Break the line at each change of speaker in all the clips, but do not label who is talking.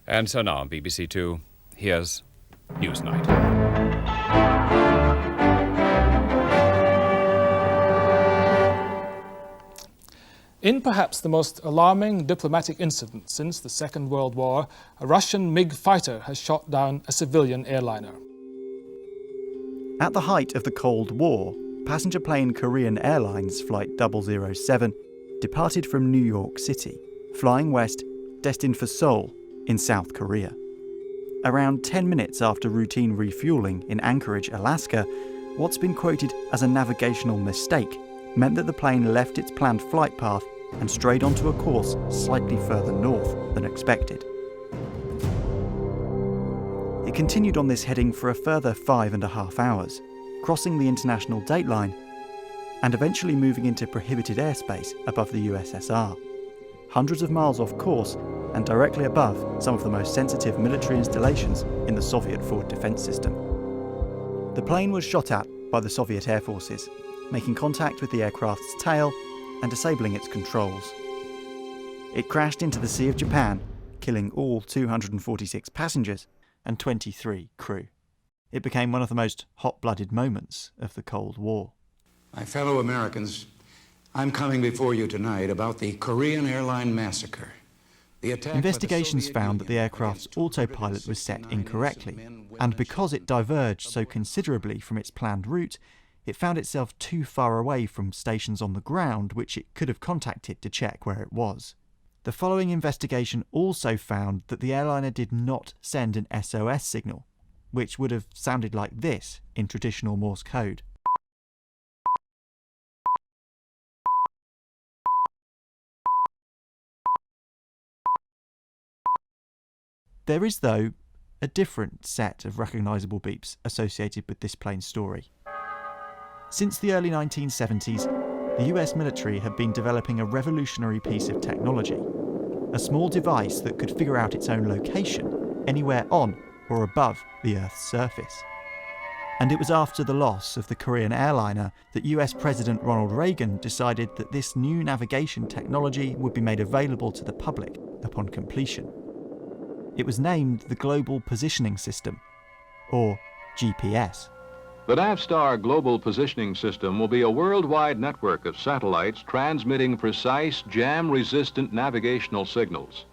And so now on BBC Two, here's Newsnight.
In perhaps the most alarming diplomatic incident since the Second World War, a Russian MiG fighter has shot down a civilian airliner.
At the height of the Cold War, passenger plane Korean Airlines Flight 007 departed from New York City, flying west, destined for Seoul in South Korea. Around 10 minutes after routine refuelling in Anchorage, Alaska, what's been quoted as a navigational mistake meant that the plane left its planned flight path and strayed onto a course slightly further north than expected. It continued on this heading for a further 5.5 hours, crossing the international dateline and eventually moving into prohibited airspace above the USSR, hundreds of miles off course and directly above some of the most sensitive military installations in the Soviet forward defence system. The plane was shot at by the Soviet air forces, making contact with the aircraft's tail and disabling its controls. It crashed into the Sea of Japan, killing all 246 passengers and 23 crew. It became one of the most hot-blooded moments of the Cold War.
My fellow Americans, I'm coming before you tonight about the Korean airline massacre.
Investigations found that the aircraft's autopilot was set incorrectly, and because it diverged so considerably from its planned route, it found itself too far away from stations on the ground which it could have contacted to check where it was. The following investigation also found that the airliner did not send an SOS signal, which would have sounded like this in traditional Morse code. There is, though, a different set of recognisable beeps associated with this plane's story. Since the early 1970s, the US military had been developing a revolutionary piece of technology, a small device that could figure out its own location anywhere on or above the Earth's surface. And it was after the loss of the Korean airliner that US President Ronald Reagan decided that this new navigation technology would be made available to the public upon completion. It was named the Global Positioning System, or GPS.
The Navstar Global Positioning System will be a worldwide network of satellites transmitting precise, jam-resistant navigational signals.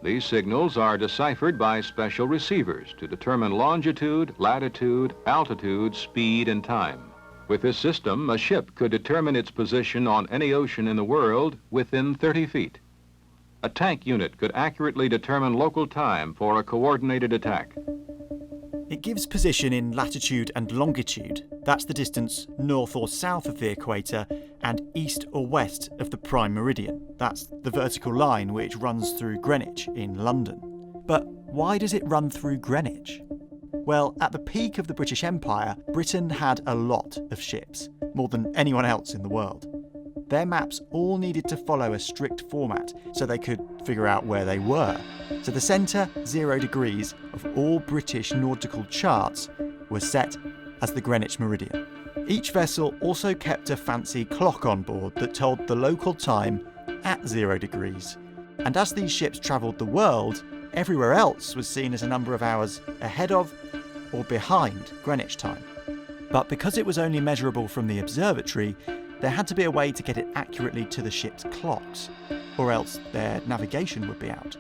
These signals are deciphered by special receivers to determine longitude, latitude, altitude, speed, and time. With this system, a ship could determine its position on any ocean in the world within 30 feet. A tank unit could accurately determine local time for a coordinated attack.
It gives position in latitude and longitude. That's the distance north or south of the equator and east or west of the prime meridian. That's the vertical line which runs through Greenwich in London. But why does it run through Greenwich? Well, at the peak of the British Empire, Britain had a lot of ships, more than anyone else in the world. Their maps all needed to follow a strict format so they could figure out where they were. So the centre, 0 degrees, of all British nautical charts was set as the Greenwich Meridian. Each vessel also kept a fancy clock on board that told the local time at 0 degrees. And as these ships travelled the world, everywhere else was seen as a number of hours ahead of or behind Greenwich time. But because it was only measurable from the observatory, there had to be a way to get it accurately to the ship's clocks, or else their navigation would be out.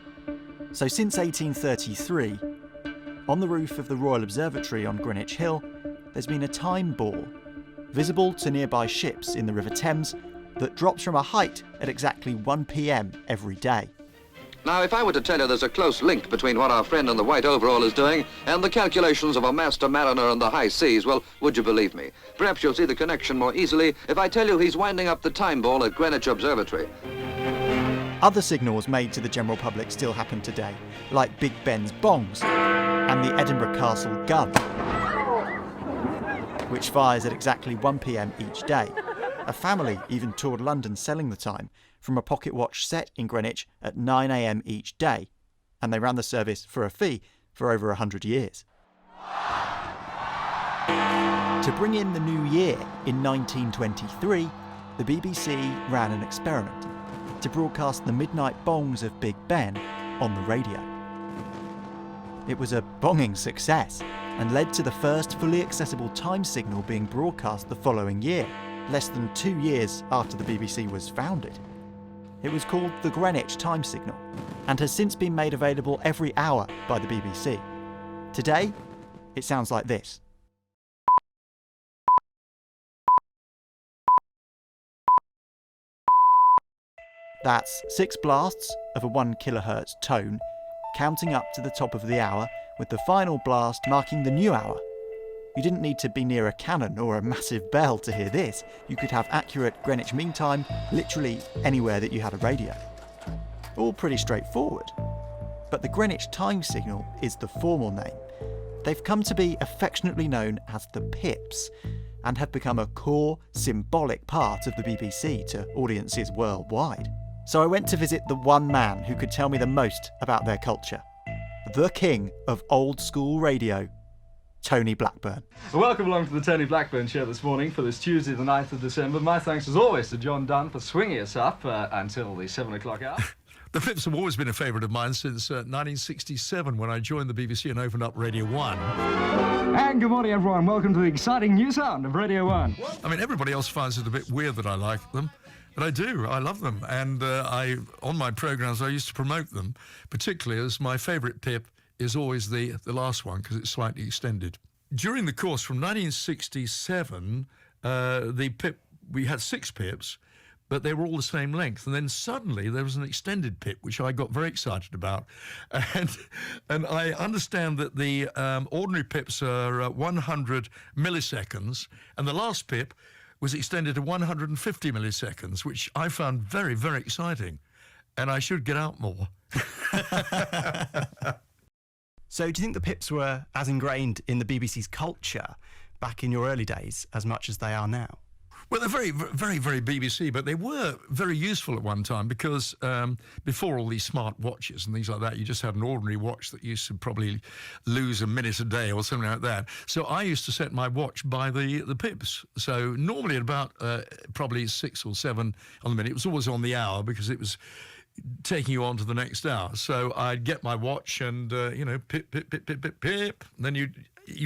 So since 1833, on the roof of the Royal Observatory on Greenwich Hill, there's been a time ball, visible to nearby ships in the River Thames, that drops from a height at exactly 1 p.m. every day.
Now, if I were to tell you there's a close link between what our friend in the white overall is doing and the calculations of a master mariner on the high seas, well, would you believe me? Perhaps you'll see the connection more easily if I tell you he's winding up the time ball at Greenwich Observatory.
Other signals made to the general public still happen today, like Big Ben's bongs and the Edinburgh Castle gun, which fires at exactly 1 p.m. each day. A family even toured London selling the time from a pocket watch set in Greenwich at 9 a.m. each day, and they ran the service for a fee for over 100 years. To bring in the new year in 1923, the BBC ran an experiment to broadcast the midnight bongs of Big Ben on the radio. It was a bonging success and led to the first fully accessible time signal being broadcast the following year, less than 2 years after the BBC was founded. It was called the Greenwich time signal and has since been made available every hour by the BBC. Today, it sounds like this. That's 6 blasts of a 1 kHz tone, counting up to the top of the hour, with the final blast marking the new hour. You didn't need to be near a cannon or a massive bell to hear this. You could have accurate Greenwich Mean Time literally anywhere that you had a radio. All pretty straightforward. But the Greenwich time signal is the formal name. They've come to be affectionately known as the Pips, and have become a core, symbolic part of the BBC to audiences worldwide. So I went to visit the one man who could tell me the most about their culture. The king of old school radio, Tony Blackburn.
Welcome along to the Tony Blackburn Show this morning for this Tuesday the 9th of December. My thanks as always to John Dunn for swinging us up until the 7 o'clock hour.
The Pips have always been a favourite of mine since 1967 when I joined the BBC and opened up Radio 1.
And good morning everyone, welcome to the exciting new sound of Radio 1.
I mean, everybody else finds it a bit weird that I like them, but I do, I love them. And on my programmes I used to promote them, particularly as my favourite Pip is always the last one because it's slightly extended. During the course from 1967, the Pip, we had 6 Pips, but they were all the same length. And then suddenly there was an extended Pip, which I got very excited about. And I understand that the ordinary Pips are 100 milliseconds, and the last Pip was extended to 150 milliseconds, which I found very, very exciting. And I should get out more.
So do you think the Pips were as ingrained in the BBC's culture back in your early days as much as they are now?
Well, they're very, very, very BBC, but they were very useful at one time because before all these smart watches and things like that, you just had an ordinary watch that used to probably lose a minute a day or something like that. So I used to set my watch by the Pips. So normally at about probably 6 or 7 on the minute. It was always on the hour because it was taking you on to the next hour. So I'd get my watch and, pip, pip, pip, pip, pip, pip. And then you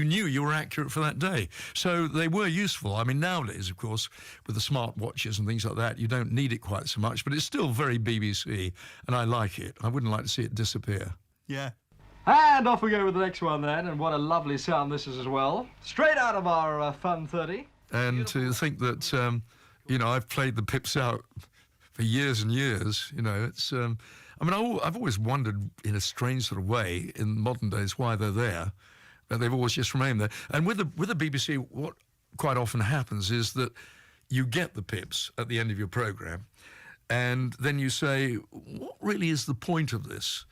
knew you were accurate for that day. So they were useful. I mean, nowadays, of course, with the smart watches and things like that, you don't need it quite so much, but it's still very BBC, and I like it. I wouldn't like to see it disappear.
Yeah.
And off we go with the next one then, and what a lovely sound this is as well. Straight out of our Fun 30.
And to think that, I've played the Pips out for years and years, it's... I've always wondered in a strange sort of way in modern days why they're there, but they've always just remained there. And with the BBC, what quite often happens is that you get the Pips at the end of your programme, and then you say, what really is the point of this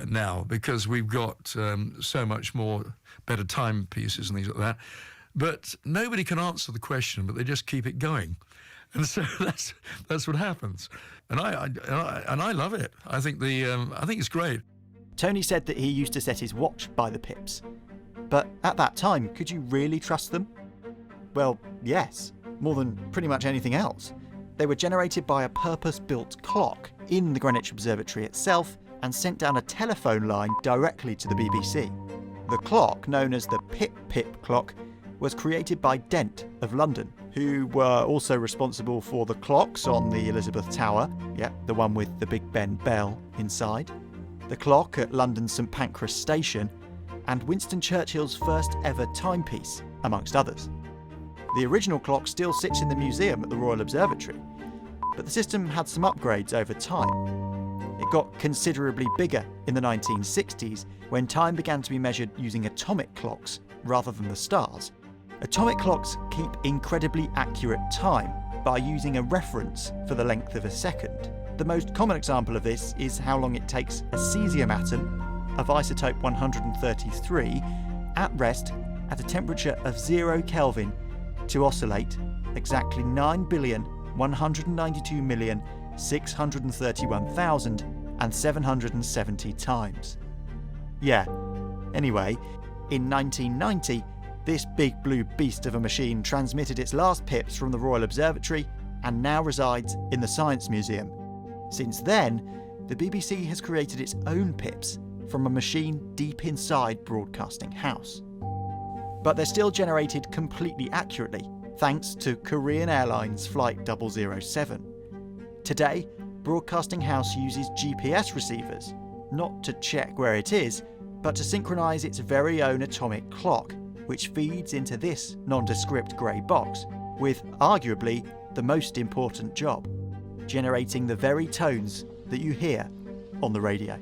now? Because we've got so much more better timepieces and things like that. But nobody can answer the question, but they just keep it going. And so that's what happens, and I love it. I think it's great.
Tony said that he used to set his watch by the Pips, but at that time, could you really trust them? Well, yes, more than pretty much anything else. They were generated by a purpose-built clock in the Greenwich Observatory itself and sent down a telephone line directly to the BBC. The clock, known as the Pip clock, was created by Dent of London, who were also responsible for the clocks on the Elizabeth Tower, the one with the Big Ben bell inside, the clock at London's St Pancras Station, and Winston Churchill's first ever timepiece, amongst others. The original clock still sits in the museum at the Royal Observatory, but the system had some upgrades over time. It got considerably bigger in the 1960s when time began to be measured using atomic clocks rather than the stars. Atomic clocks keep incredibly accurate time by using a reference for the length of a second. The most common example of this is how long it takes a cesium atom of isotope 133 at rest at a temperature of 0 Kelvin to oscillate exactly 9,192,631,770 times. Anyway, in 1990, this big blue beast of a machine transmitted its last Pips from the Royal Observatory and now resides in the Science Museum. Since then, the BBC has created its own Pips from a machine deep inside Broadcasting House. But they're still generated completely accurately, thanks to Korean Airlines Flight 007. Today, Broadcasting House uses GPS receivers, not to check where it is, but to synchronise its very own atomic clock, which feeds into this nondescript grey box, with arguably the most important job, generating the very tones that you hear on the radio.